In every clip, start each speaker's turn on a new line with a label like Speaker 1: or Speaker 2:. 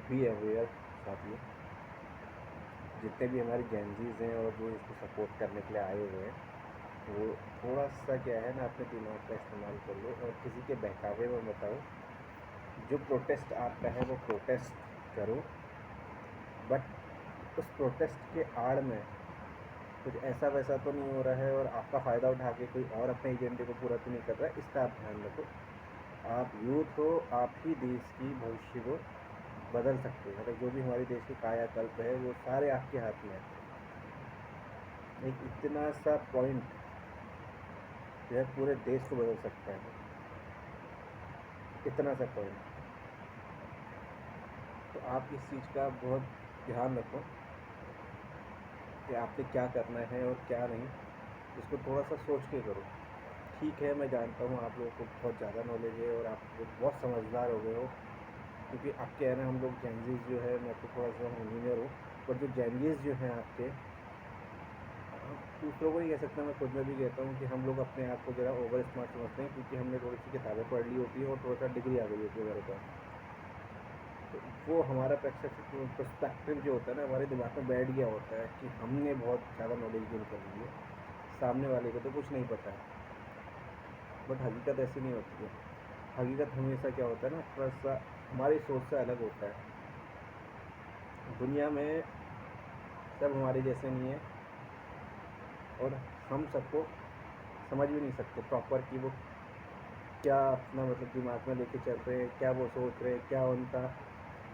Speaker 1: Be aware साथियों, जितने भी हमारे जेनजीज हैं और जो इसको सपोर्ट करने के लिए आए हुए हैं, वो थोड़ा सा क्या है ना, अपने दिमाग का इस्तेमाल कर लो और किसी के बहकावे में बताओ। जो प्रोटेस्ट आपका है वो प्रोटेस्ट करो, बट उस प्रोटेस्ट के आड़ में कुछ ऐसा वैसा तो नहीं हो रहा है और आपका फ़ायदा उठा के कोई और अपने एजेंडे को पूरा तो नहीं कर रहा है। इसका आप ध्यान रखो। आप यूथ हो, आप ही देश की भविष्य को बदल सकते हो। मतलब जो भी हमारे देश की कायाकल्प है वो सारे आपके हाथ में है। एक इतना सा पॉइंट जो है पूरे देश को बदल सकता है, इतना सा पॉइंट। तो आप इस चीज़ का बहुत ध्यान रखो कि आपने क्या करना है और क्या नहीं, इसको थोड़ा सा सोच के करो। ठीक है, मैं जानता हूँ आप लोगों को बहुत ज़्यादा नॉलेज है और आप लोग बहुत समझदार हो गए हो, क्योंकि आपके है ना, हम लोग जेनजीज जो है, मैं तो थोड़ा सा इंजीनियर हूँ, पर जो जेनजीज जो हैं आपके, दूसरों को नहीं कह सकता, मैं खुद में भी कहता हूँ कि हम लोग अपने आप को ज़रा ओवर स्मार्ट समझते हैं, क्योंकि हमने थोड़ी सी किताबें पढ़ ली होती हैं और थोड़ा सा डिग्री आ गई होती है हमारे पास। तो वो हमारा पर्सपेक्टिव जो होता है ना, हमारे दिमाग में बैठ गया होता है कि हमने बहुत ज़्यादा नॉलेज गेन कर ली है, सामने वाले को तो कुछ नहीं पता है। बट हकीकत ऐसी नहीं होती है। हकीकत हमेशा क्या होता है ना, थोड़ा सा हमारी सोच से अलग होता है। दुनिया में सब हमारे जैसे नहीं है और हम सबको समझ भी नहीं सकते प्रॉपर कि वो क्या अपना मतलब दिमाग में लेके चल रहे हैं, क्या वो सोच रहे हैं, क्या उनका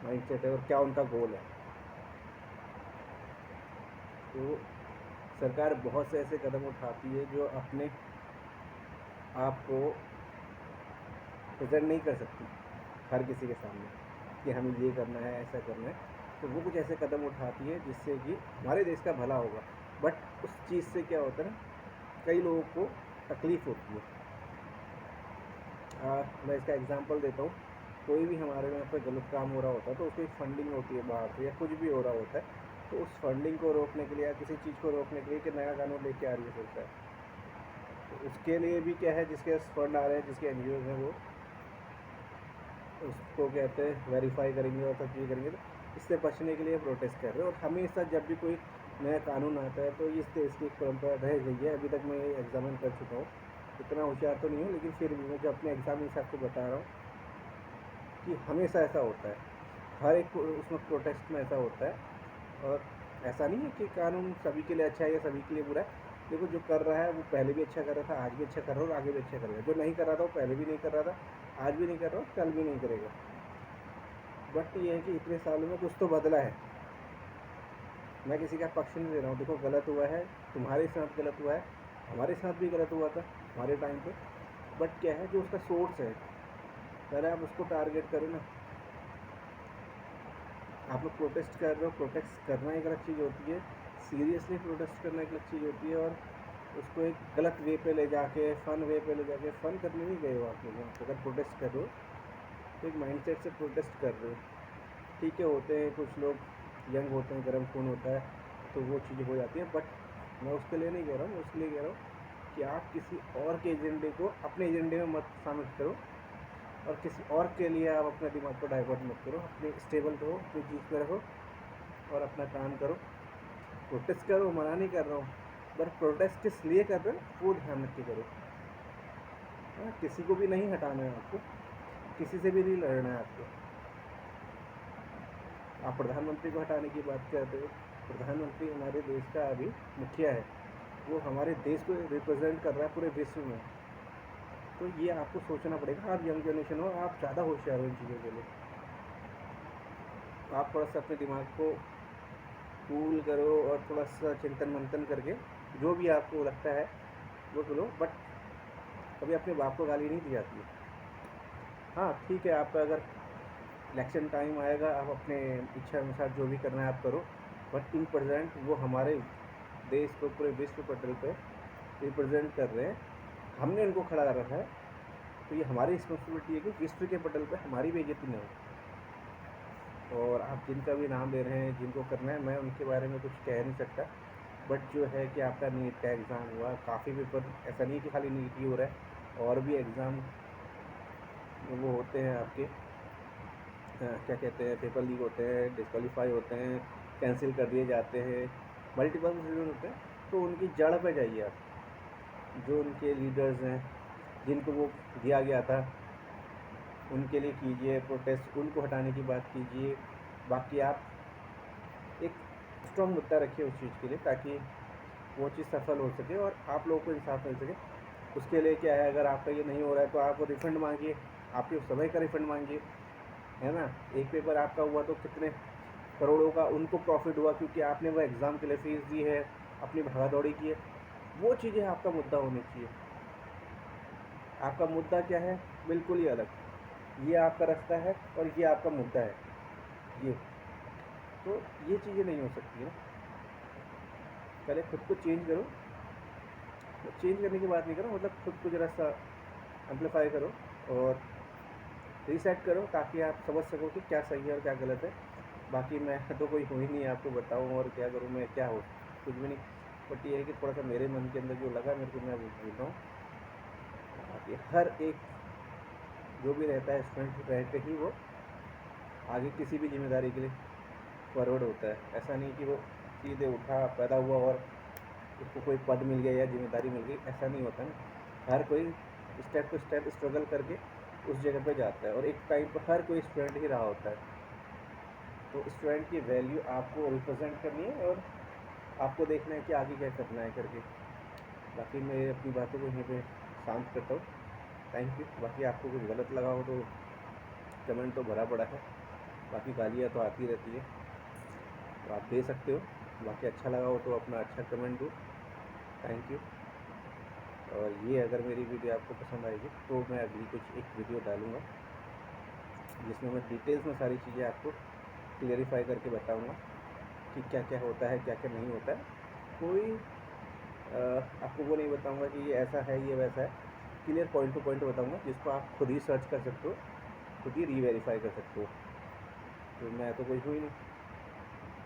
Speaker 1: माइंडसेट है और क्या उनका गोल है। तो सरकार बहुत से ऐसे कदम उठाती है जो अपने आप को प्रेजेंट नहीं कर सकती हर किसी के सामने कि हमें ये करना है, ऐसा करना है। तो वो कुछ ऐसे कदम उठाती है जिससे कि हमारे देश का भला होगा। बट उस चीज़ से क्या होता है ना, कई लोगों को तकलीफ़ होती है। मैं इसका एग्जांपल देता हूँ। कोई भी हमारे यहाँ पे गलत काम हो रहा होता है तो उसकी फंडिंग होती है बाहर से, या कुछ भी हो रहा होता है, तो उस फंडिंग को रोकने के लिए या किसी चीज़ को रोकने के लिए कि नया कानून लेके आ रही है सरकार, तो उसके लिए भी क्या है, जिसके फंड आ रहे हैं, जिसके एन हैं, वो उसको कहते हैं वेरीफाई करेंगे और सब चीज़ करेंगे। तो इससे बचने के लिए प्रोटेस्ट कर रहे हैं। और हमेशा जब भी कोई नया कानून आता है तो इस देश की एक परंपरा रह गई है। अभी तक मैं ये एग्जामिन कर चुका हूँ, इतना होशियार तो नहीं हूँ, लेकिन फिर भी मैं जो अपने एग्जाम हिसाब से बता रहा हूँ कि हमेशा ऐसा होता है, हर एक उसमें प्रोटेस्ट में ऐसा होता है। और ऐसा नहीं है कि कानून सभी के लिए अच्छा है या सभी के लिए बुरा है। देखो, जो कर रहा है वो पहले भी अच्छा कर रहा था, आज भी अच्छा कर रहा है और आगे भी अच्छा करेगा। जो नहीं कर रहा था वो पहले भी नहीं कर रहा था, आज भी नहीं कर रहा और कल भी नहीं करेगा। बट ये है कि इतने सालों में कुछ तो बदला है। मैं किसी का पक्ष नहीं ले रहा हूँ। देखो, गलत हुआ है, तुम्हारे साथ गलत हुआ है, हमारे साथ भी गलत हुआ था हमारे टाइम पे। बट क्या है, जो उसका सोर्स है, पहले आप उसको टारगेट करो ना। आप लोग प्रोटेस्ट कर रहे हो, प्रोटेस्ट करना एक अलग चीज़ होती है, सीरियसली प्रोटेस्ट करना एक अलग चीज़ होती है। और उसको एक गलत वे पे ले जाके, फ़न वे पे ले जाके, फ़न करने नहीं गए हो आप लोग। अगर प्रोटेस्ट कर रहे हो तो एक माइंडसेट से प्रोटेस्ट कर रहे हो। ठीक है, होते हैं कुछ लोग यंग होते हैं, गर्म खून होता है, तो वो चीज़ हो जाती है। बट मैं उसके लिए नहीं कह रहा हूँ, मैं उसके लिए कह रहा हूँ कि आप किसी और के एजेंडे को अपने एजेंडे में मत शामिल करो और किसी और के लिए आप अपने दिमाग को डाइवर्ट मत करो। अपने स्टेबल रहो, अपनी चीज़ पे रहो और अपना काम करो। प्रोटेस्ट करो, मना नहीं कर रहा हूँ, पर प्रोटेस्ट किस लिए कर रहे हो वो ध्यान रख के करो। किसी को भी नहीं हटाना है आपको, किसी से भी नहीं लड़ना है आपको। आप प्रधानमंत्री को हटाने की बात करते हो। प्रधानमंत्री हमारे देश का अभी मुखिया है, वो हमारे देश को रिप्रेजेंट कर रहा है पूरे विश्व में। तो ये आपको सोचना पड़ेगा। आप यंग जनरेशन हो, आप ज़्यादा होशियार हो इन चीज़ों के लिए। आप थोड़ा सा अपने दिमाग को कूल करो और थोड़ा सा चिंतन मंथन करके जो भी आपको लगता है वो करो। बट कभी अपने बाप को गाली नहीं दी जाती है। हाँ ठीक है, आपका अगर इलेक्शन टाइम आएगा, आप अपने इच्छा अनुसार जो भी करना है आप करो। बट इन प्रेजेंट वो हमारे देश को पूरे विश्व पटल पे रिप्रेजेंट कर रहे हैं, हमने उनको खड़ा कर रखा है। तो ये हमारी रिस्पॉन्सिबिलिटी है कि विश्व के पटल पे हमारी बेइज्जती न हो। और आप जिनका भी नाम ले रहे हैं, जिनको करना है, मैं उनके बारे में कुछ कह नहीं सकता। बट जो है कि आपका नीट का एग्ज़ाम हुआ, काफ़ी पेपर, ऐसा नहीं है कि खाली नीट ही हो रहा है, और भी एग्ज़ाम वो होते हैं आपके क्या कहते हैं, पेपर लीक होते हैं, डिस्क्वालीफाई होते हैं, कैंसिल कर दिए जाते हैं, मल्टीपल रीज़न होते हैं। तो उनकी जड़ पे जाइए आप, जो उनके लीडर्स हैं जिनको वो दिया गया था उनके लिए कीजिए प्रोटेस्ट, उनको हटाने की बात कीजिए। बाकी आप एक स्ट्रॉन्ग मुद्दा रखिए उस चीज़ के लिए, ताकि वो चीज़ सफल हो सके और आप लोगों को इंसाफ मिल सके। उसके लिए क्या है, अगर आपका ये नहीं हो रहा है तो आप रिफ़ंड मांगिए, आपके समय का रिफ़ंड मांगिए, है ना। एक पेपर आपका हुआ तो कितने करोड़ों का उनको प्रॉफिट हुआ, क्योंकि आपने वो एग्ज़ाम के लिए फ़ीस दी है, अपनी भागा दौड़ी की है। वो चीज़ें आपका मुद्दा होनी चाहिए। आपका मुद्दा क्या है, बिल्कुल ही अलग। ये आपका रास्ता है और ये आपका मुद्दा है, ये तो ये चीज़ें नहीं हो सकती ना। पहले खुद को चेंज करो। चेंज करने की बात नहीं करो, मतलब खुद को ज़रा सा एम्पलीफाई करो और रीसेट करो, ताकि आप समझ सको कि क्या सही है और क्या गलत है। बाकी मैं तो कोई हूँ ही नहीं आपको बताऊँ और क्या करूँ, मैं क्या हो, कुछ भी नहीं। बट ये है कि थोड़ा सा मेरे मन के अंदर जो लगा मेरे को मैं वो बोलता हूँ। बाकी हर एक जो भी रहता है स्टूडेंट रह के ही वो आगे किसी भी जिम्मेदारी के लिए फॉरवर्ड होता है। ऐसा नहीं कि वो सीधे उठा पैदा हुआ और उसको कोई पद मिल गया या जिम्मेदारी मिल गई, ऐसा नहीं होता ना। हर कोई स्टेप टू स्टेप स्ट्रगल करके उस जगह पे जाता है और एक टाइम पर हर कोई स्टूडेंट ही रहा होता है। तो स्टूडेंट की वैल्यू आपको रिप्रेजेंट करनी है और आपको देखना है कि आगे क्या करना है करके। बाकी मैं अपनी बातों को यहीं पे शांत करता हूँ। Thank you. बाकी आपको कुछ गलत लगा हो तो कमेंट तो भरा पड़ा है, बाकी गालियाँ तो आती रहती है तो आप दे सकते हो। बाकी अच्छा लगा हो तो अपना अच्छा कमेंट दो। Thank you. और ये अगर मेरी वीडियो आपको पसंद आएगी तो मैं अगली कुछ एक वीडियो डालूँगा जिसमें मैं डिटेल्स में सारी चीज़ें आपको क्लियरिफाई करके बताऊँगा कि क्या क्या होता है, क्या क्या नहीं होता है। कोई आपको वो नहीं बताऊँगा कि ये ऐसा है ये वैसा है, क्लियर पॉइंट टू पॉइंट बताऊँगा जिसको आप खुद ही सर्च कर सकते हो, खुद ही रीवेरीफाई कर सकते हो। तो मैं तो कोई हूँ ही नहीं,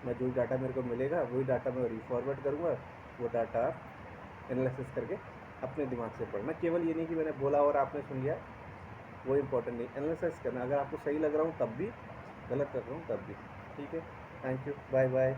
Speaker 1: मैं जो डाटा मेरे को मिलेगा वही डाटा मैं रीफॉरवर्ड करूँगा। वो डाटा आप एनालिसिस करके अपने दिमाग से पढ़ना। केवल ये नहीं कि मैंने बोला और आपने सुन लिया, वो इम्पोर्टेंट नहीं। एनालिसिस करना, अगर आपको सही लग रहा हूँ तब भी, गलत कर रहा हूँ तब भी। ठीक है, थैंक यू, बाय बाय।